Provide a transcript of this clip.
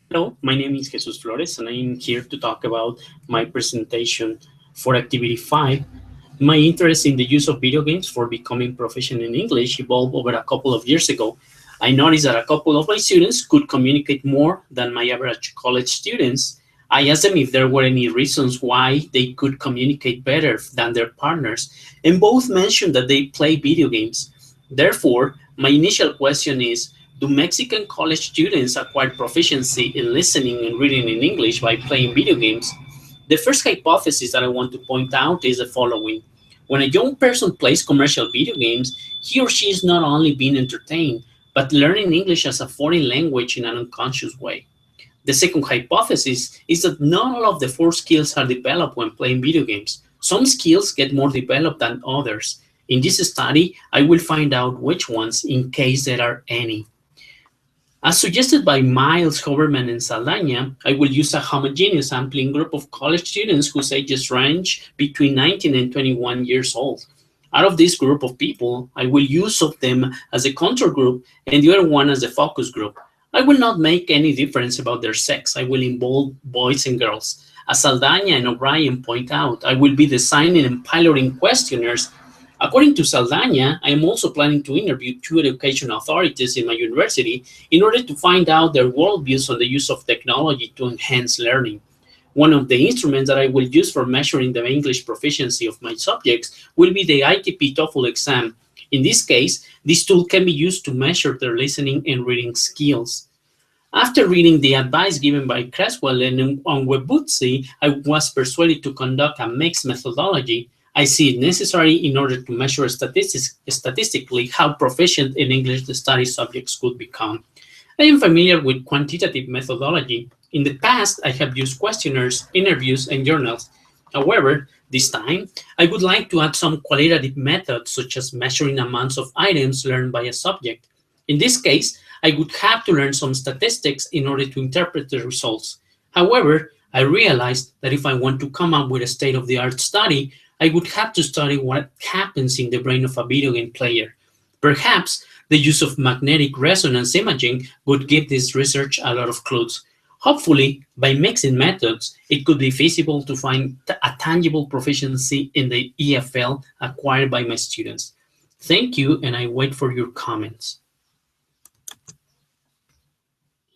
Hello, my name is Jesus Flores, and I'm here to talk about my presentation for Activity 5. My interest in the use of video games for becoming proficient in English evolved over a couple of years ago. I noticed that a couple of my students could communicate more than my average college students. I asked them if there were any reasons why they could communicate better than their partners, and both mentioned that they play video games. Therefore, my initial question is, do Mexican college students acquire proficiency in listening and reading in English by playing video games? The first hypothesis that I want to point out is the following. When a young person plays commercial video games, he or she is not only being entertained, but learning English as a foreign language in an unconscious way. The second hypothesis is that not all of the four skills are developed when playing video games. Some skills get more developed than others. In this study, I will find out which ones, in case there are any. As suggested by Miles, Hoberman, and Saldaña, I will use a homogeneous sampling group of college students whose ages range between 19 and 21 years old. Out of this group of people, I will use of them as a control group and the other one as a focus group. I will not make any difference about their sex. I will involve boys and girls. As Saldaña and O'Brien point out, I will be designing and piloting questionnaires. According to Saldaña, I am also planning to interview 2 education authorities in my university in order to find out their worldviews on the use of technology to enhance learning. One of the instruments that I will use for measuring the English proficiency of my subjects will be the ITP TOEFL exam. In this case, this tool can be used to measure their listening and reading skills. After reading the advice given by Creswell and Onwebutsi, I was persuaded to conduct a mixed methodology. I see it necessary in order to measure statistically how proficient in English the study subjects could become. I am familiar with quantitative methodology. In the past, I have used questionnaires, interviews, and journals. However, this time, I would like to add some qualitative methods, such as measuring amounts of items learned by a subject. In this case, I would have to learn some statistics in order to interpret the results. However, I realized that if I want to come up with a state-of-the-art study, I would have to study what happens in the brain of a video game player. Perhaps the use of magnetic resonance imaging would give this research a lot of clues. Hopefully, by mixing methods, it could be feasible to find a tangible proficiency in the EFL acquired by my students. Thank you, and I wait for your comments.